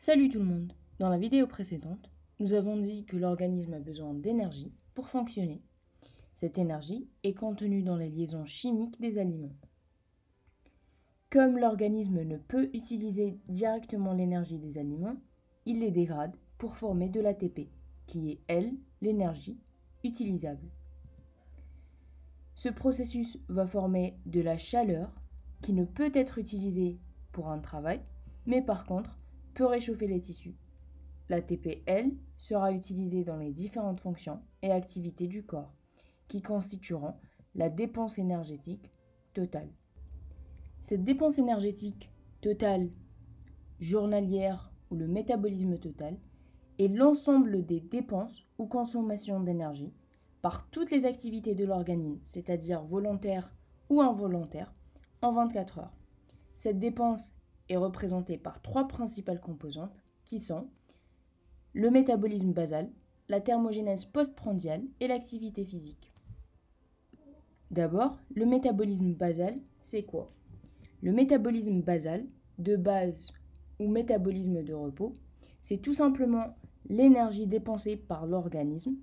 Salut tout le monde! Dans la vidéo précédente, nous avons dit que l'organisme a besoin d'énergie pour fonctionner. Cette énergie est contenue dans les liaisons chimiques des aliments. Comme l'organisme ne peut utiliser directement l'énergie des aliments, il les dégrade pour former de l'ATP, qui est, elle, l'énergie utilisable. Ce processus va former de la chaleur qui ne peut être utilisée pour un travail, mais par contre peut réchauffer les tissus. L'ATP, elle, sera utilisée dans les différentes fonctions et activités du corps, qui constitueront la dépense énergétique totale. Cette dépense énergétique totale, journalière ou le métabolisme total, est l'ensemble des dépenses ou consommations d'énergie par toutes les activités de l'organisme, c'est-à-dire volontaires ou involontaires, en 24 heures. Cette dépense est représentée par trois principales composantes qui sont le métabolisme basal, la thermogénèse postprandiale et l'activité physique. D'abord, le métabolisme basal, c'est quoi? Le métabolisme basal, de base ou métabolisme de repos, c'est tout simplement l'énergie dépensée par l'organisme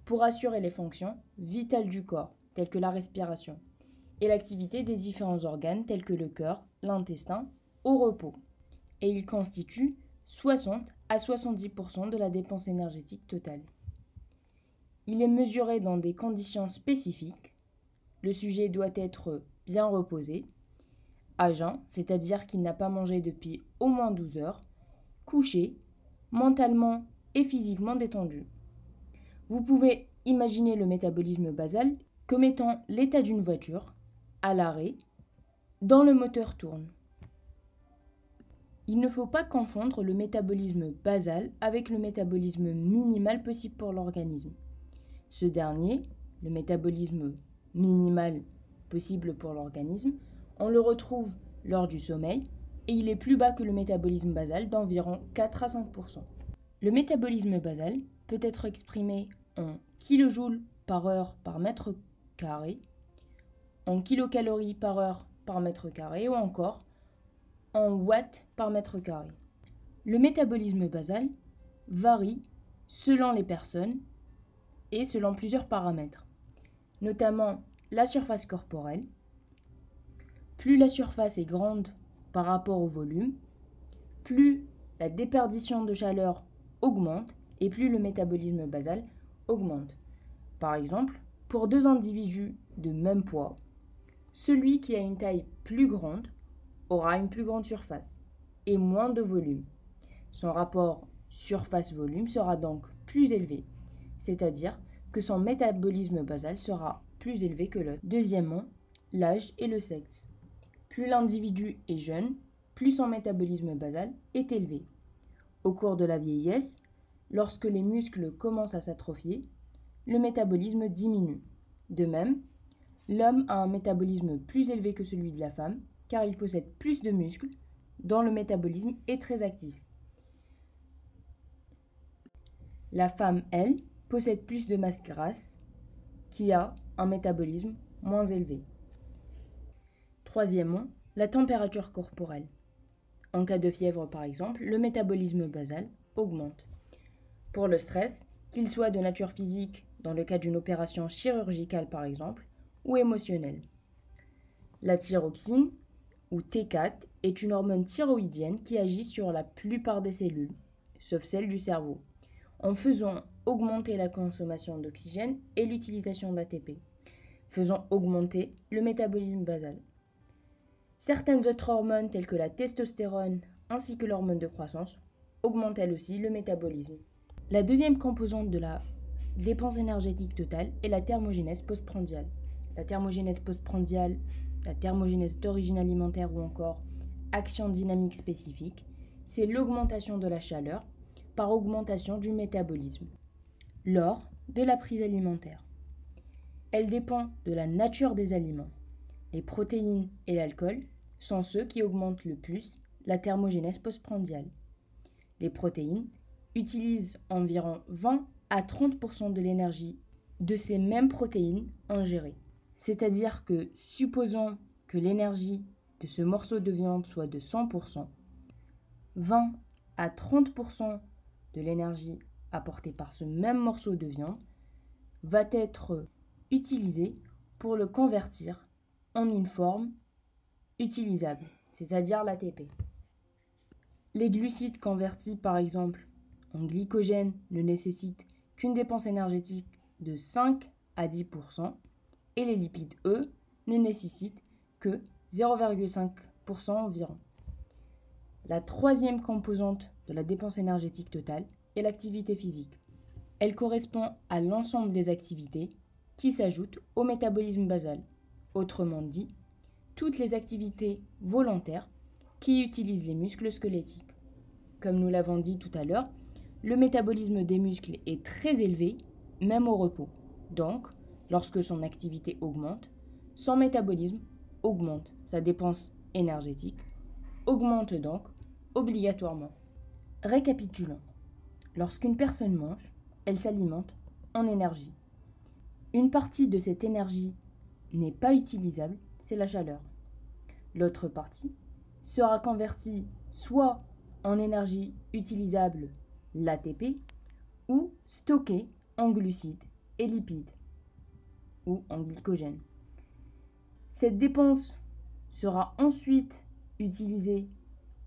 pour assurer les fonctions vitales du corps, telles que la respiration, et l'activité des différents organes tels que le cœur, l'intestin, au repos. Et il constitue 60 à 70% de la dépense énergétique totale. Il est mesuré dans des conditions spécifiques. Le sujet doit être bien reposé, à jeun, c'est-à-dire qu'il n'a pas mangé depuis au moins 12 heures, couché, mentalement et physiquement détendu. Vous pouvez imaginer le métabolisme basal comme étant l'état d'une voiture, à l'arrêt, dont le moteur tourne. Il ne faut pas confondre le métabolisme basal avec le métabolisme minimal possible pour l'organisme. Ce dernier, le métabolisme minimal possible pour l'organisme, on le retrouve lors du sommeil et il est plus bas que le métabolisme basal d'environ 4 à 5%. Le métabolisme basal peut être exprimé en kilojoules par heure par mètre carré, en kilocalories par heure par mètre carré ou encore en watts par mètre carré. Le métabolisme basal varie selon les personnes et selon plusieurs paramètres, notamment la surface corporelle. Plus la surface est grande par rapport au volume, plus la déperdition de chaleur augmente et plus le métabolisme basal augmente. Par exemple, pour deux individus de même poids, celui qui a une taille plus grande aura une plus grande surface et moins de volume. Son rapport surface-volume sera donc plus élevé, c'est-à-dire que son métabolisme basal sera plus élevé que l'autre. Deuxièmement, l'âge et le sexe. Plus l'individu est jeune, plus son métabolisme basal est élevé. Au cours de la vieillesse, lorsque les muscles commencent à s'atrophier, le métabolisme diminue. De même, l'homme a un métabolisme plus élevé que celui de la femme, car il possède plus de muscles, dont le métabolisme est très actif. La femme, elle, possède plus de masse grasse, qui a un métabolisme moins élevé. Troisièmement, la température corporelle. En cas de fièvre, par exemple, le métabolisme basal augmente. Pour le stress, qu'il soit de nature physique, dans le cas d'une opération chirurgicale par exemple, ou émotionnelle. La thyroxine, ou T4, est une hormone thyroïdienne qui agit sur la plupart des cellules, sauf celles du cerveau, en faisant augmenter la consommation d'oxygène et l'utilisation d'ATP, faisant augmenter le métabolisme basal. Certaines autres hormones telles que la testostérone ainsi que l'hormone de croissance augmentent elles aussi le métabolisme. La deuxième composante de la dépense énergétique totale est la thermogénèse postprandiale. La thermogénèse postprandiale, la thermogénèse d'origine alimentaire ou encore action dynamique spécifique, c'est l'augmentation de la chaleur par augmentation du métabolisme lors de la prise alimentaire. Elle dépend de la nature des aliments. Les protéines et l'alcool sont ceux qui augmentent le plus la thermogénèse postprandiale. Les protéines utilisent environ 20 à 30% de l'énergie de ces mêmes protéines ingérées. C'est-à-dire que, supposons que l'énergie de ce morceau de viande soit de 100%, 20 à 30% de l'énergie apportée par ce même morceau de viande va être utilisée pour le convertir en une forme utilisable, c'est-à-dire l'ATP. Les glucides convertis par exemple en glycogène ne nécessitent qu'une dépense énergétique de 5 à 10% et les lipides, eux, ne nécessitent que 0,5% environ. La troisième composante de la dépense énergétique totale est l'activité physique. Elle correspond à l'ensemble des activités qui s'ajoutent au métabolisme basal. Autrement dit, toutes les activités volontaires qui utilisent les muscles squelettiques. Comme nous l'avons dit tout à l'heure, le métabolisme des muscles est très élevé, même au repos. Donc, lorsque son activité augmente, son métabolisme augmente. Sa dépense énergétique augmente donc obligatoirement. Récapitulons. Lorsqu'une personne mange, elle s'alimente en énergie. Une partie de cette énergie n'est pas utilisable, c'est la chaleur. L'autre partie sera convertie soit en énergie utilisable, l'ATP, ou stockée en glucides et lipides, ou en glycogène. Cette dépense sera ensuite utilisée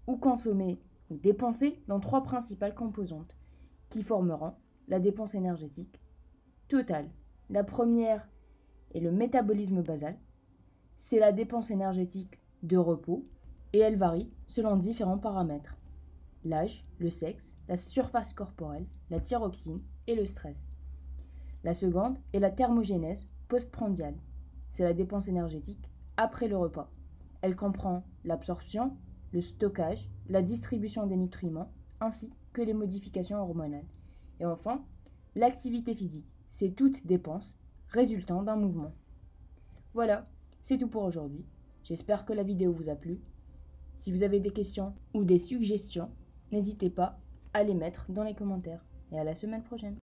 ou consommée ou dépensée dans trois principales composantes qui formeront la dépense énergétique totale. La première est le métabolisme basal. C'est la dépense énergétique de repos et elle varie selon différents paramètres. L'âge, le sexe, la surface corporelle, la thyroxine et le stress. La seconde est la thermogénèse postprandiale. C'est la dépense énergétique après le repas. Elle comprend l'absorption, le stockage, la distribution des nutriments ainsi que les modifications hormonales. Et enfin, l'activité physique. C'est toute dépense résultant d'un mouvement. Voilà, c'est tout pour aujourd'hui. J'espère que la vidéo vous a plu. Si vous avez des questions ou des suggestions, n'hésitez pas à les mettre dans les commentaires. Et à la semaine prochaine.